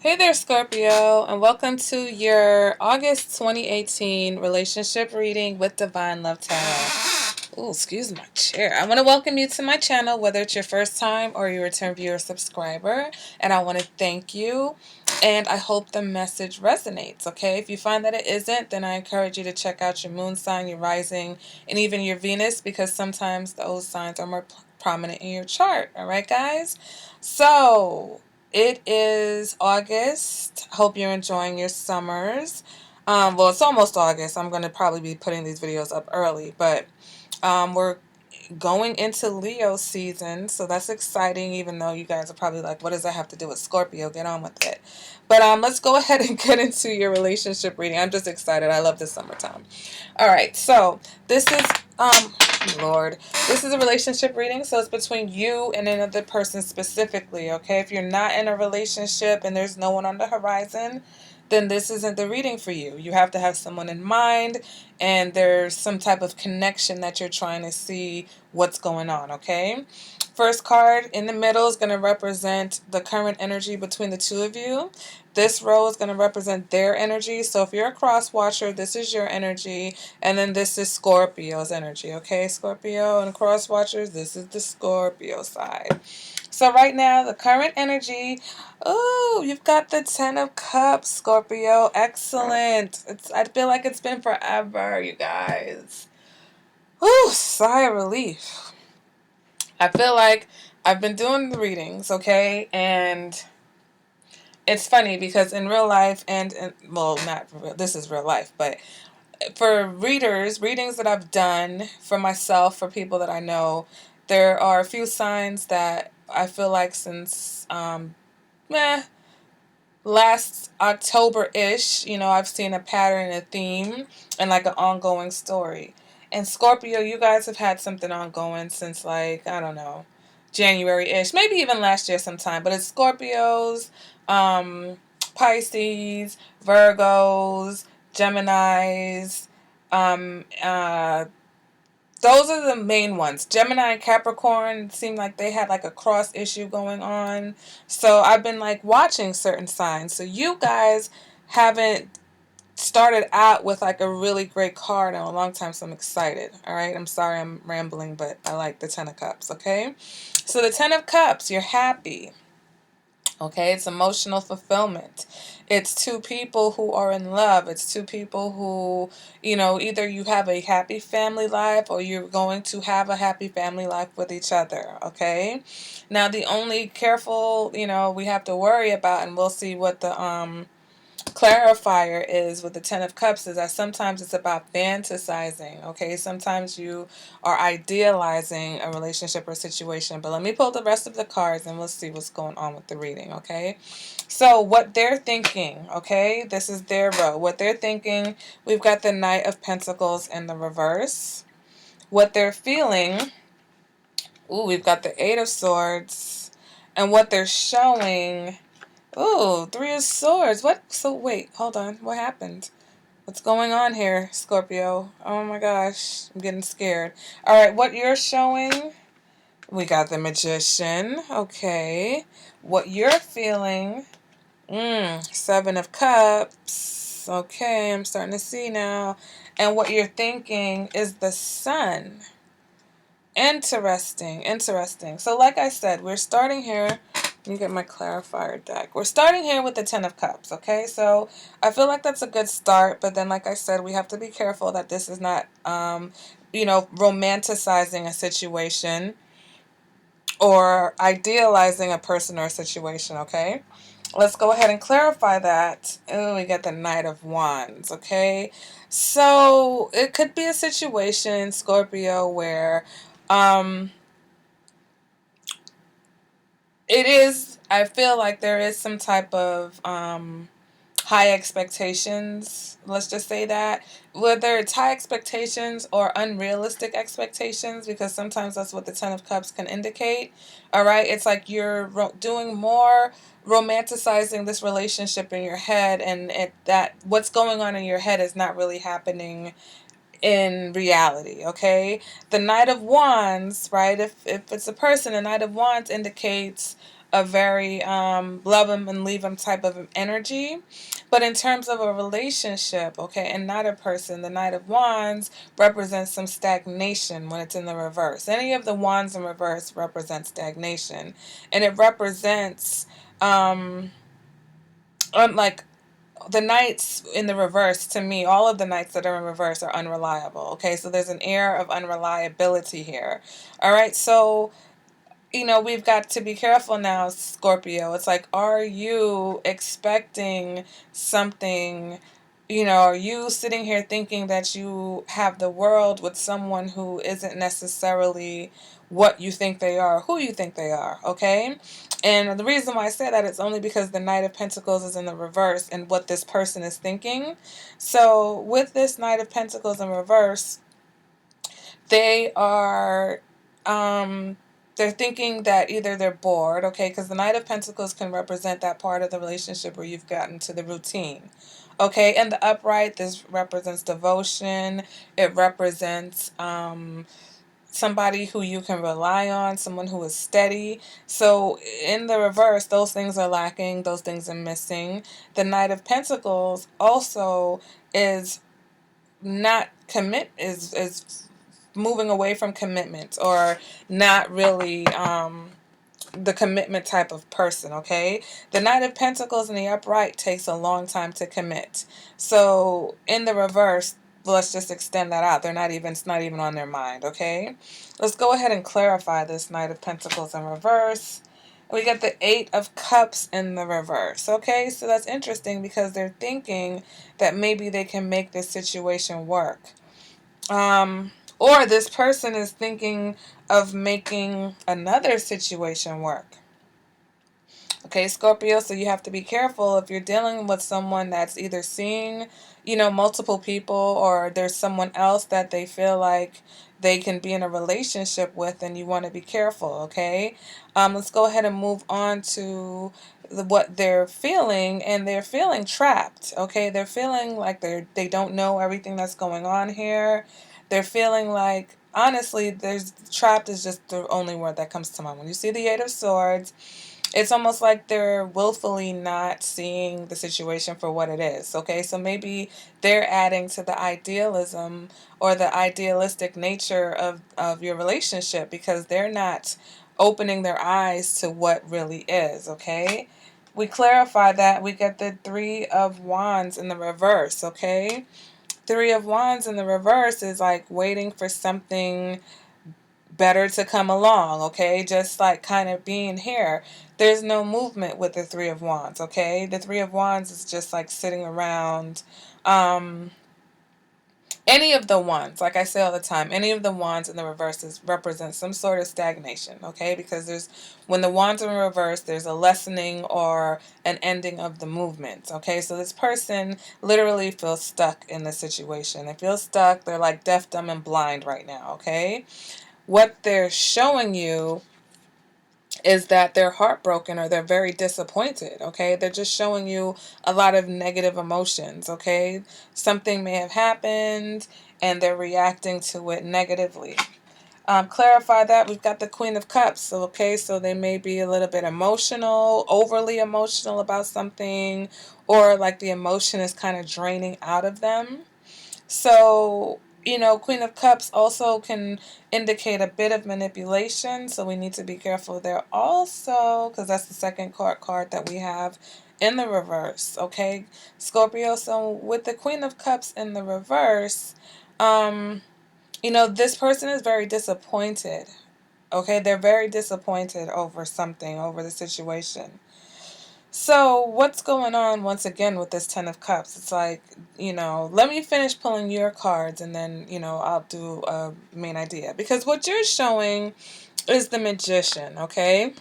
Hey there, Scorpio, and welcome to your August 2018 relationship reading with Divine Love Tarot. Oh, excuse my chair. I want to welcome you to my channel, whether it's your first time or your return viewer subscriber, and I want to thank you, and I hope the message resonates, okay? If you find that it isn't, then I encourage you to check out your moon sign, your rising, and even your Venus, because sometimes those signs are more prominent in your chart, all right, guys? So it is August. Hope you're enjoying your summers. Well, it's almost August. I'm going to probably be putting these videos up early, but we're going into Leo season, so that's exciting, even though you guys are probably like, what does that have to do with Scorpio? Get on with it. But let's go ahead and get into your relationship reading. I'm just excited. I love the summertime. All right, so this is Lord, this is a relationship reading, so it's between you and another person specifically, okay? If you're not in a relationship and there's no one on the horizon, then this isn't the reading for you. You have to have someone in mind, and there's some type of connection that you're trying to see what's going on, okay? First card in the middle is going to represent the current energy between the two of you. This row is going to represent their energy. So if you're a cross watcher, this is your energy, and then this is Scorpio's energy, okay? Scorpio and cross watchers, this is the Scorpio side. So right now, the current energy, oh, you've got the Ten of Cups, Scorpio. Excellent. I feel like it's been forever, you guys. Whew, sigh of relief. I feel like I've been doing the readings, okay? And it's funny because in real life well, not real, this is real life, but for readings that I've done for myself, for people that I know, there are a few signs that I feel like since last October-ish, I've seen a pattern, a theme, and like an ongoing story. And Scorpio, you guys have had something ongoing since, like, I don't know, January-ish, maybe even last year sometime. But it's Scorpios, Pisces, Virgos, Geminis, um, uh, those are the main ones. Gemini and Capricorn seemed like they had like a cross issue going on. So I've been like watching certain signs. So you guys haven't started out with like a really great card in a long time, so I'm excited. All right, I'm sorry I'm rambling, but I like the Ten of Cups, okay? So the Ten of Cups, you're happy. Okay, it's emotional fulfillment. It's two people who are in love. It's two people who, either you have a happy family life or you're going to have a happy family life with each other. Okay, now the only careful, we have to worry about, and we'll see what the clarifier is with the Ten of Cups, is that sometimes it's about fantasizing, okay? Sometimes you are idealizing a relationship or situation. But let me pull the rest of the cards and we'll see what's going on with the reading, okay? So what they're thinking, okay? This is their row. What they're thinking, we've got the Knight of Pentacles in the reverse. What they're feeling, ooh, we've got the Eight of Swords. And what they're showing, oh, Three of Swords. What? So wait, hold on. What happened? What's going on here, Scorpio? Oh my gosh, I'm getting scared. All right, what you're showing, we got the Magician. Okay. What you're feeling, Seven of Cups. Okay, I'm starting to see now. And what you're thinking is the Sun. Interesting, interesting. So like I said, we're starting here. Let me get my clarifier deck. We're starting here with the Ten of Cups, okay? So I feel like that's a good start, but then like I said, we have to be careful that this is not, romanticizing a situation or idealizing a person or a situation, okay? Let's go ahead and clarify that. Oh, we got the Knight of Wands, okay? So it could be a situation, Scorpio, where it is, I feel like there is some type of high expectations. Let's just say that. Whether it's high expectations or unrealistic expectations, because sometimes that's what the Ten of Cups can indicate. All right? It's like you're doing more romanticizing this relationship in your head, and that what's going on in your head is not really happening in reality, okay? The Knight of Wands, right? If it's a person, the Knight of Wands indicates a very love them and leave them type of energy. But in terms of a relationship, okay, and not a person, the Knight of Wands represents some stagnation when it's in the reverse. Any of the wands in reverse represents stagnation. And it represents, like, the knights in the reverse, to me, all of the knights that are in reverse are unreliable. Okay, so there's an air of unreliability here. All right, so we've got to be careful now, Scorpio. It's like, are you expecting something? Are you sitting here thinking that you have the world with someone who isn't necessarily what you think they are, who you think they are, okay? And the reason why I say that is only because the Knight of Pentacles is in the reverse and what this person is thinking. So with this Knight of Pentacles in reverse, they are they're thinking that either they're bored, okay, because the Knight of Pentacles can represent that part of the relationship where you've gotten to the routine. Okay, and the upright, this represents devotion. It represents somebody who you can rely on, someone who is steady. So in the reverse, those things are lacking, those things are missing. The Knight of Pentacles also is not commit is moving away from commitment, or not really the commitment type of person, okay? The Knight of Pentacles in the upright takes a long time to commit. So in the reverse, let's just extend that out. It's not even on their mind, okay? Let's go ahead and clarify this Knight of Pentacles in reverse. We get the Eight of Cups in the reverse, okay? So that's interesting because they're thinking that maybe they can make this situation work. Or this person is thinking of making another situation work. Okay, Scorpio, so you have to be careful if you're dealing with someone that's either seeing, multiple people, or there's someone else that they feel like they can be in a relationship with, and you want to be careful, okay? Let's go ahead and move on to what they're feeling, and they're feeling trapped, okay? They're feeling like they don't know everything that's going on here. They're feeling like, honestly, there's trapped is just the only word that comes to mind. When you see the Eight of Swords, it's almost like they're willfully not seeing the situation for what it is, okay? So maybe they're adding to the idealism or the idealistic nature of your relationship because they're not opening their eyes to what really is, okay? We clarify that. We get the Three of Wands in the reverse, okay? Three of Wands in the reverse is like waiting for something better to come along, okay? Just like kind of being here. There's no movement with the Three of Wands, okay? The Three of Wands is just like sitting around. Any of the wands, like I say all the time, any of the wands in the reverses represent some sort of stagnation, okay? Because when the wands are in reverse, there's a lessening or an ending of the movement, okay? So this person literally feels stuck in the situation. They feel stuck. They're like deaf, dumb, and blind right now, okay? What they're showing you is that they're heartbroken or they're very disappointed, okay? They're just showing you a lot of negative emotions, okay? Something may have happened and they're reacting to it negatively. Clarify that. We've got the Queen of Cups, okay? So they may be a little bit emotional, overly emotional about something, or like the emotion is kind of draining out of them. So, Queen of Cups also can indicate a bit of manipulation, so we need to be careful there also, because that's the second card that we have in the reverse, okay, Scorpio? So with the Queen of Cups in the reverse, this person is very disappointed, okay? They're very disappointed over something, over the situation. So what's going on once again with this Ten of Cups? It's like, let me finish pulling your cards and then, I'll do a main idea. Because what you're showing is the Magician, okay?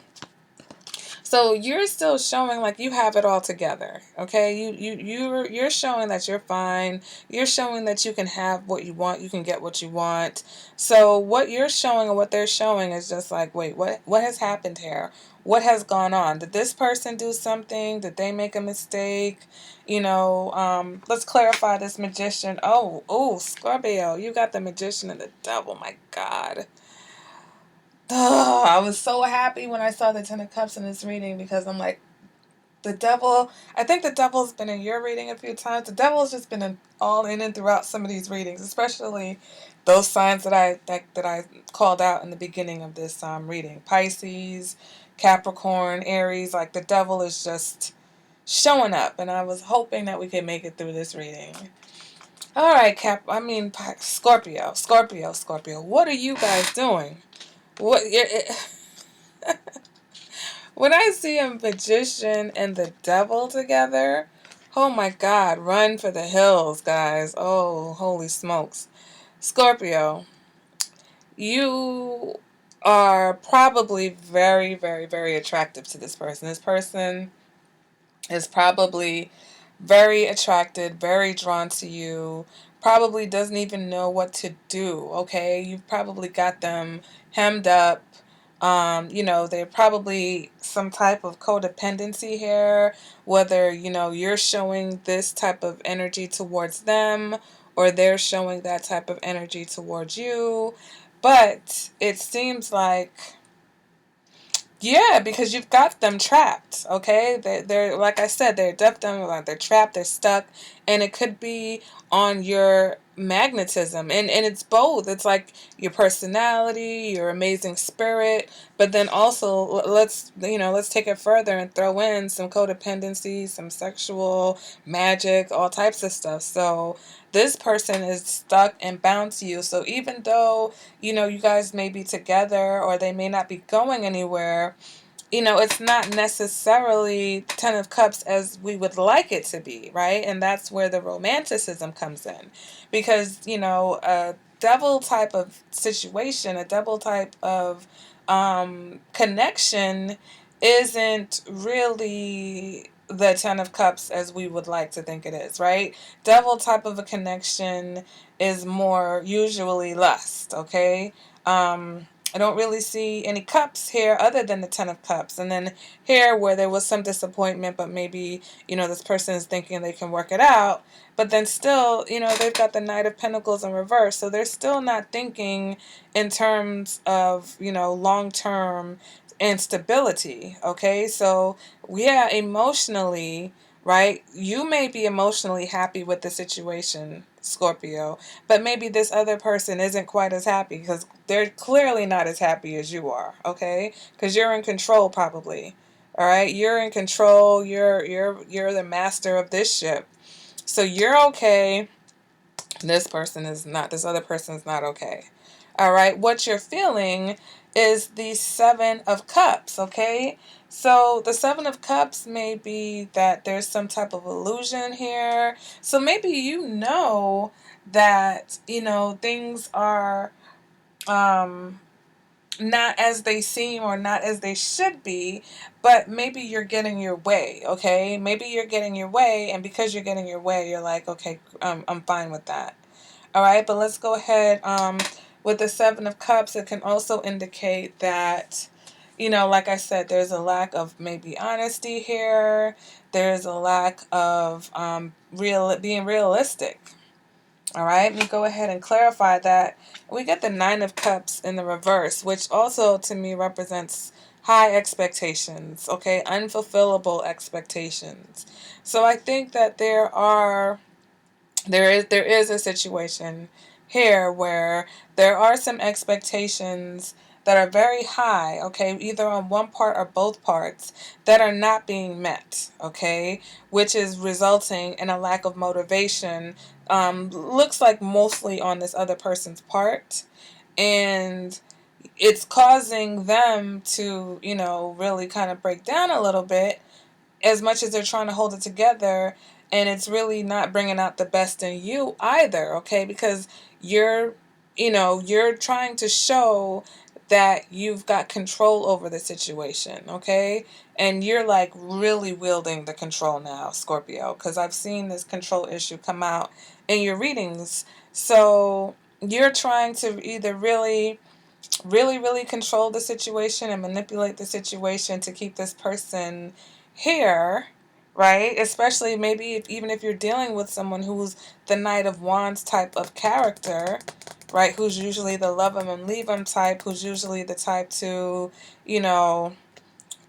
So you're still showing like you have it all together, okay? You're showing that you're fine. You're showing that you can have what you want. You can get what you want. So what you're showing and what they're showing is just like, wait, what has happened here? What has gone on? Did this person do something? Did they make a mistake? Let's clarify this Magician. Oh, Scorpio, you got the Magician and the Devil. My God. Oh, I was so happy when I saw the Ten of Cups in this reading because I'm like, the devil, I think the devil's been in your reading a few times. The devil's just been all in and throughout some of these readings, especially those signs that I called out in the beginning of this reading. Pisces, Capricorn, Aries, like the devil is just showing up, and I was hoping that we could make it through this reading. All right, Scorpio. What are you guys doing? What? When I see a magician and the devil together, oh my God, run for the hills, guys. Oh, holy smokes. Scorpio, you are probably very, very, very attractive to this person. This person is probably very attracted, very drawn to you, probably doesn't even know what to do, okay? You've probably got them hemmed up. They're probably some type of codependency here, whether, you're showing this type of energy towards them or they're showing that type of energy towards you. But it seems like, yeah, because you've got them trapped, okay? They're like I said, they're trapped, they're stuck, and it could be on your magnetism, and it's both. It's like your personality, your amazing spirit, but then also let's take it further and throw in some codependency, some sexual magic, all types of stuff. So this person is stuck and bound to you. So even though you guys may be together or they may not be going anywhere, it's not necessarily Ten of Cups as we would like it to be, right? And that's where the romanticism comes in. Because, a devil type of situation, a devil type of connection isn't really the Ten of Cups as we would like to think it is, right? Devil type of a connection is more usually lust, okay? I don't really see any cups here other than the Ten of Cups. And then here where there was some disappointment, but maybe, this person is thinking they can work it out. But then still, they've got the Knight of Pentacles in reverse. So they're still not thinking in terms of, long-term instability. Okay. So yeah, emotionally, right? You may be emotionally happy with the situation, Scorpio, but maybe this other person isn't quite as happy because they're clearly not as happy as you are, okay? Because you're in control probably. All right? You're in control. You're the master of this ship. So you're okay. This other person is not okay. All right? What you're feeling is the Seven of Cups, okay? So the Seven of Cups may be that there's some type of illusion here. So maybe that, things are not as they seem or not as they should be, but maybe you're getting your way, okay? Maybe you're getting your way, and because you're getting your way, you're like, okay, I'm fine with that. All right, but let's go ahead. With the Seven of Cups, it can also indicate that, like I said, there's a lack of maybe honesty here. There's a lack of being realistic. All right, let me go ahead and clarify that. We get the Nine of Cups in the reverse, which also to me represents high expectations, okay, unfulfillable expectations. So I think that there is a situation here where there are some expectations that are very high, okay, either on one part or both parts, that are not being met, okay, which is resulting in a lack of motivation. Looks like mostly on this other person's part, and it's causing them to, really kind of break down a little bit as much as they're trying to hold it together, and it's really not bringing out the best in you either, okay? Because you're trying to show that you've got control over the situation, okay? And you're like really wielding the control now, Scorpio, because I've seen this control issue come out in your readings. So you're trying to either really really, really control the situation and manipulate the situation to keep this person here, right? Especially maybe even if you're dealing with someone who's the Knight of Wands type of character, right? Who's usually the love 'em and leave 'em type, who's usually the type to, you know,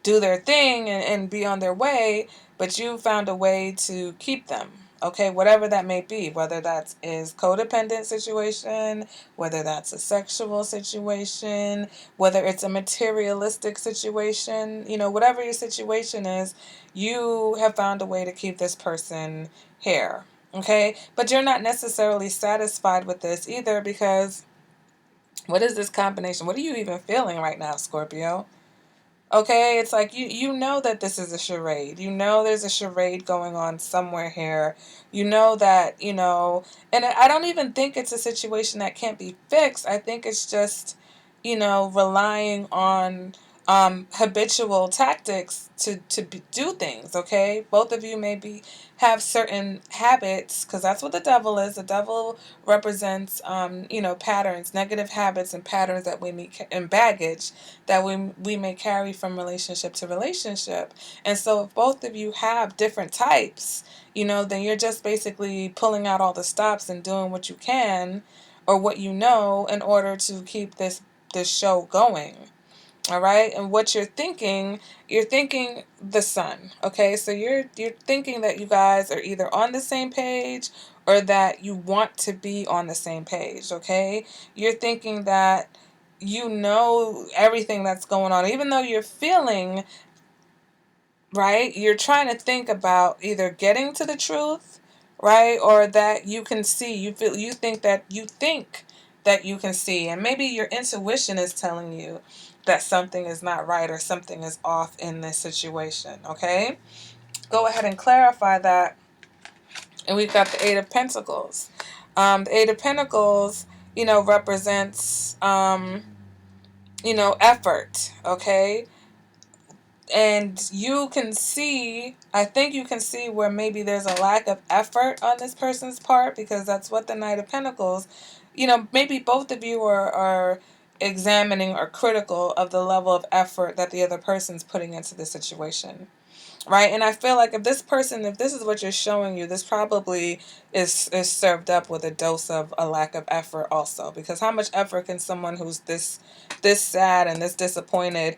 do their thing and be on their way, but you found a way to keep them. Okay, whatever that may be, whether that is codependent situation, whether that's a sexual situation, whether it's a materialistic situation, you know, whatever your situation is, you have found a way to keep this person here. Okay, but you're not necessarily satisfied with this either, because what is this combination? What are you even feeling right now, Scorpio? Okay, it's like you know that this is a charade. You know there's a charade going on somewhere here. You know that, you know, and I don't even think it's a situation that can't be fixed. I think it's just, you know, relying on habitual tactics to do things, okay? Both of you maybe have certain habits, because that's what the devil is. The devil represents, you know, patterns, negative habits and patterns that we meet, and baggage that we may carry from relationship to relationship. And so if both of you have different types, you know, then you're just basically pulling out all the stops and doing what you can or what you know in order to keep this show going. All right? And what you're thinking the sun. Okay? So you're thinking that you guys are either on the same page or that you want to be on the same page, okay? You're thinking that you know everything that's going on, even though you're feeling, right? You're trying to think about either getting to the truth, right? Or that you can see, you think that you can see. And maybe your intuition is telling you that something is not right or something is off in this situation, okay? Go ahead and clarify that. And we've got the Eight of Pentacles. The Eight of Pentacles, you know, represents, you know, effort, okay? And you can see, I think you can see where maybe there's a lack of effort on this person's part, because that's what the Knight of Pentacles, you know, maybe both of you are examining or critical of the level of effort that the other person's putting into the situation. Right? And I feel like if this is what you're showing you, this probably is served up with a dose of a lack of effort also. Because how much effort can someone who's this sad and this disappointed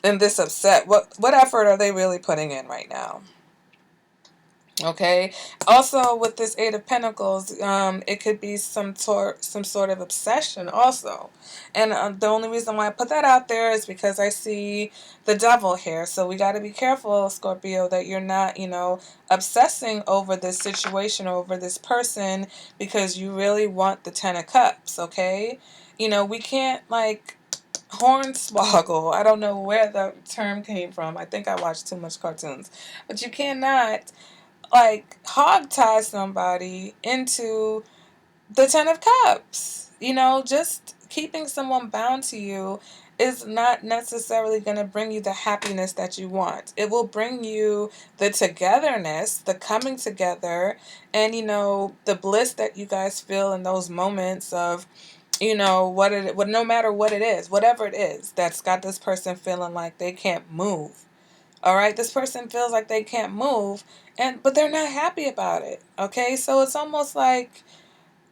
and this upset, what effort are they really putting in right now? Okay. Also, with this Eight of Pentacles, it could be some sort of obsession also. And the only reason why I put that out there is because I see the devil here. So we got to be careful, Scorpio, that you're not, you know, obsessing over this situation, over this person, because you really want the Ten of Cups. Okay. You know, we can't like hornswoggle. I don't know where the term came from. I think I watched too much cartoons. But you cannot like hog tie somebody into the Ten of Cups. You know, just keeping someone bound to you is not necessarily going to bring you the happiness that you want. It will bring you the togetherness, the coming together, and, you know, the bliss that you guys feel in those moments of, you know, no matter what it is, whatever it is that's got this person feeling like they can't move. All right, this person feels like they can't move, but they're not happy about it. Okay, so it's almost like,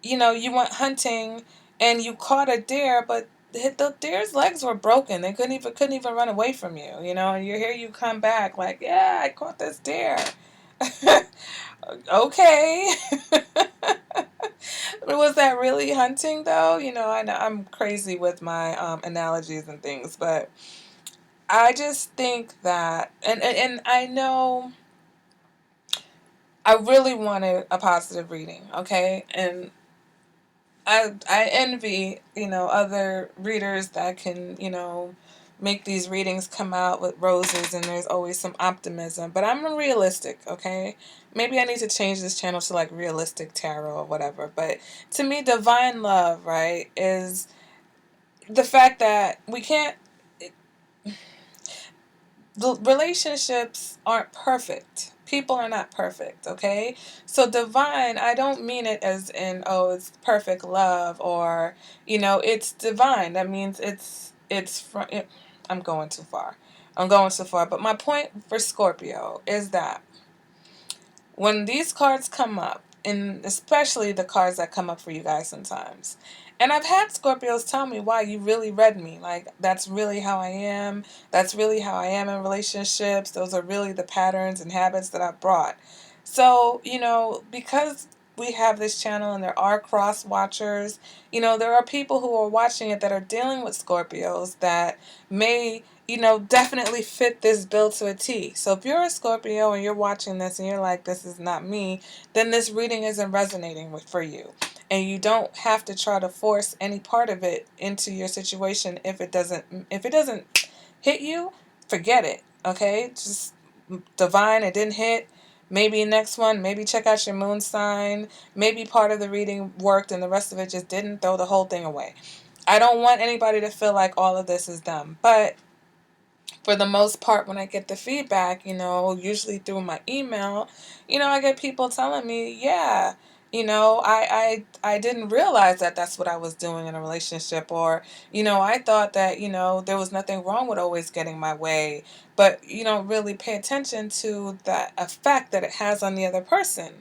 you know, you went hunting and you caught a deer, but the deer's legs were broken. They couldn't even run away from you. You know, and you come back like, yeah, I caught this deer. Okay. Was that really hunting though? You know, I know I'm crazy with my analogies and things, but I just think that, and I know I really wanted a positive reading, okay? And I envy, you know, other readers that can, you know, make these readings come out with roses and there's always some optimism. But I'm a realistic, okay? Maybe I need to change this channel to like realistic tarot or whatever. But to me, divine love, right, is the fact that we can't, the relationships aren't perfect. People are not perfect, okay? So divine, I don't mean it as in, oh, it's perfect love, or, you know, it's divine. That means it's from I'm going too far. I'm going too far. But my point for Scorpio is that when these cards come up, and especially the cards that come up for you guys sometimes, And I've had Scorpios tell me, "Why, you really read me. Like, that's really how I am. That's really how I am in relationships. Those are really the patterns and habits that I've brought." So, because we have this channel and there are cross watchers, there are people who are watching it that are dealing with Scorpios that may, definitely fit this bill to a T. So if you're a Scorpio and you're watching this and you're like, "This is not me," then this reading isn't resonating for you. And you don't have to try to force any part of it into your situation. If it doesn't hit you, forget it. Okay? Just divine, it didn't hit. Maybe next one, maybe check out your moon sign. Maybe part of the reading worked and the rest of it just didn't. Throw the whole thing away. I don't want anybody to feel like all of this is dumb. But for the most part, when I get the feedback, usually through my email, I get people telling me, yeah, I didn't realize that that's what I was doing in a relationship, or, I thought that, there was nothing wrong with always getting my way, but you don't really pay attention to the effect that it has on the other person.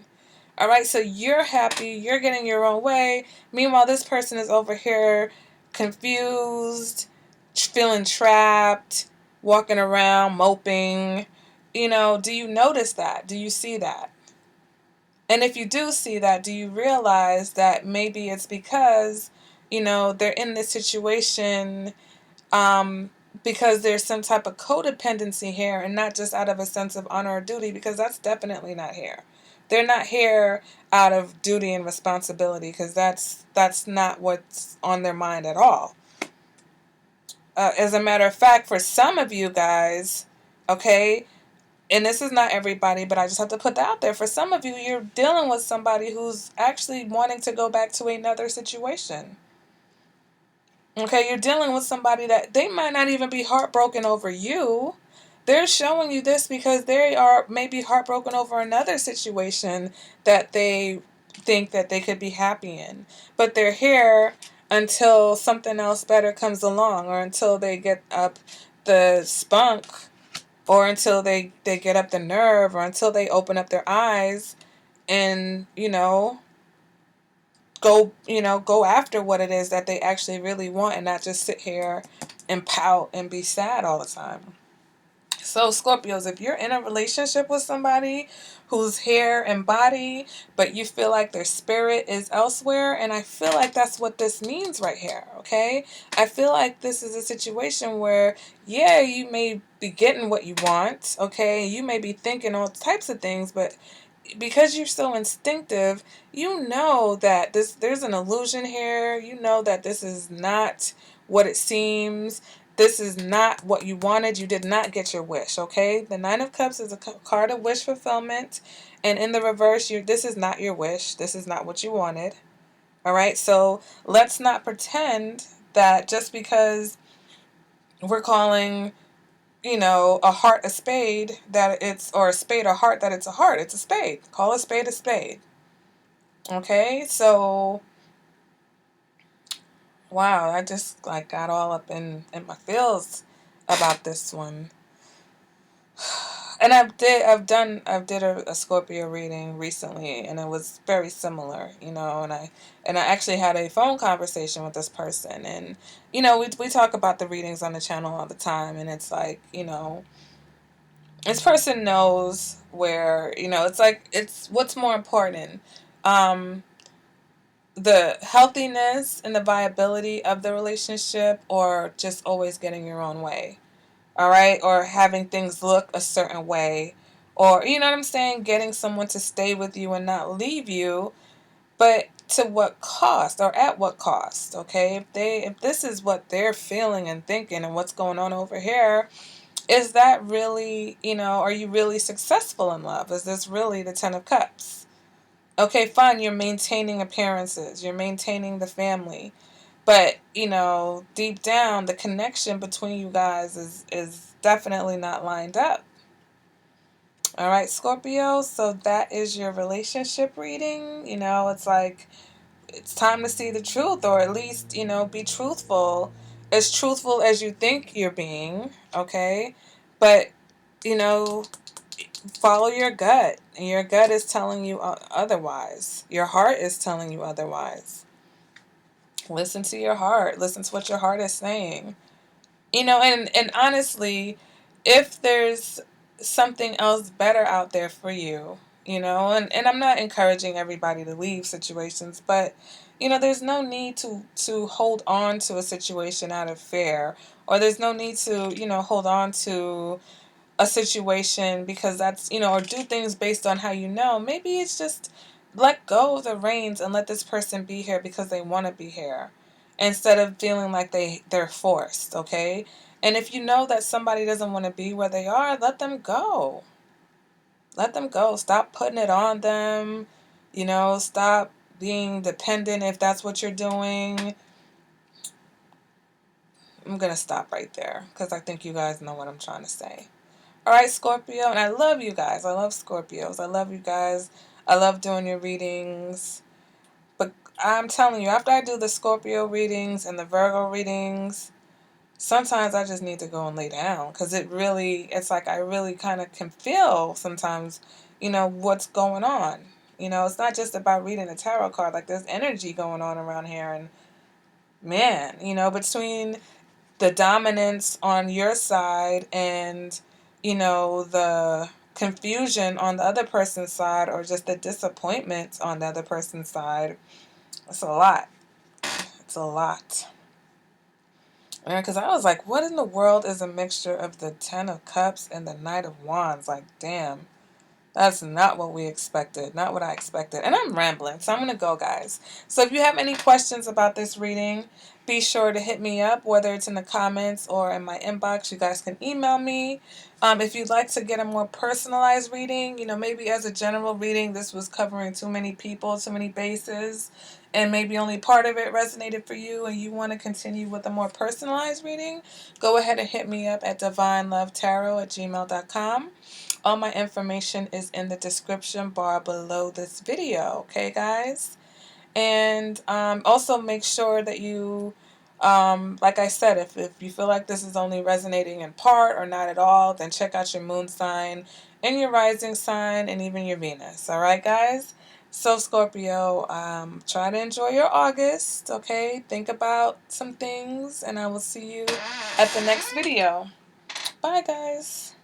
All right, so you're happy, you're getting your own way. Meanwhile, this person is over here confused, feeling trapped, walking around, moping. Do you notice that? Do you see that? And if you do see that, do you realize that maybe it's because, they're in this situation um, because there's some type of codependency here and not just out of a sense of honor or duty, because that's definitely not here. They're not here out of duty and responsibility, because that's not what's on their mind at all. As a matter of fact, for some of you guys, okay, and this is not everybody, but I just have to put that out there. For some of you, you're dealing with somebody who's actually wanting to go back to another situation. Okay, you're dealing with somebody that they might not even be heartbroken over you. They're showing you this because they are maybe heartbroken over another situation that they think that they could be happy in. But they're here until something else better comes along, or until they get up the spunk, or until they get up the nerve, or until they open up their eyes and, go after what it is that they actually really want, and not just sit here and pout and be sad all the time. So Scorpios, if you're in a relationship with somebody who's hair and body, but you feel like their spirit is elsewhere, and I feel like that's what this means right here, okay? I feel like this is a situation where, yeah, you may be getting what you want, okay? You may be thinking all types of things, but because you're so instinctive, you know that there's an illusion here. You know that this is not what it seems. This is not what you wanted. You did not get your wish, okay? The Nine of Cups is a card of wish fulfillment. And in the reverse, this is not your wish. This is not what you wanted. All right? So let's not pretend that just because we're calling, a heart a spade, that it's, or a spade a heart, that it's a heart. It's a spade. Call a spade a spade. Okay? So, wow, I just like got all up in my feels about this one. And I've did a Scorpio reading recently, and it was very similar, and I actually had a phone conversation with this person, and we talk about the readings on the channel all the time, and it's like, this person knows where, it's like, it's what's more important, um the healthiness and the viability of the relationship, or just always getting your own way. All right, or having things look a certain way, or, you know what I'm saying, getting someone to stay with you and not leave you, but to what cost, or at what cost? Okay, if this is what they're feeling and thinking and what's going on over here, is that really, are you really successful in love? Is this really the 10 of Cups? Okay, fine, you're maintaining appearances, you're maintaining the family, but, deep down, the connection between you guys is definitely not lined up. All right, Scorpio, so that is your relationship reading. It's like, it's time to see the truth, or at least, be truthful as you think you're being, okay? But, you know, follow your gut, and your gut is telling you otherwise. Your heart is telling you otherwise. Listen to your heart. Listen to what your heart is saying. And honestly, if there's something else better out there for you, and I'm not encouraging everybody to leave situations, but there's no need to hold on to a situation out of fear, or there's no need to hold on to a situation because that's or do things based on how maybe it's just let go of the reins and let this person be here because they want to be here, instead of feeling like they're forced. Okay. And if you know that somebody doesn't want to be where they are, let them go. Let them go. Stop putting it on them. Stop being dependent if that's what you're doing. I'm going to stop right there because I think you guys know what I'm trying to say. All right, Scorpio, and I love you guys. I love Scorpios. I love you guys. I love doing your readings. But I'm telling you, after I do the Scorpio readings and the Virgo readings, sometimes I just need to go and lay down because it's like I really kind of can feel sometimes, what's going on. It's not just about reading a tarot card. Like, there's energy going on around here. And man, between the dominance on your side and the confusion on the other person's side, or just the disappointment on the other person's side, it's a lot. It's a lot. Because I was like, what in the world is a mixture of the 10 of Cups and the Knight of Wands? Like, damn. That's not what we expected. Not what I expected. And I'm rambling, so I'm going to go, guys. So if you have any questions about this reading, be sure to hit me up, whether it's in the comments or in my inbox. You guys can email me. If you'd like to get a more personalized reading, maybe as a general reading, this was covering too many people, too many bases, and maybe only part of it resonated for you, and you want to continue with a more personalized reading, go ahead and hit me up at divinelovetarot@gmail.com. All my information is in the description bar below this video, okay, guys? And also make sure that you, like I said, if you feel like this is only resonating in part or not at all, then check out your moon sign and your rising sign and even your Venus, all right, guys? So, Scorpio, try to enjoy your August, okay? Think about some things, and I will see you at the next video. Bye, guys.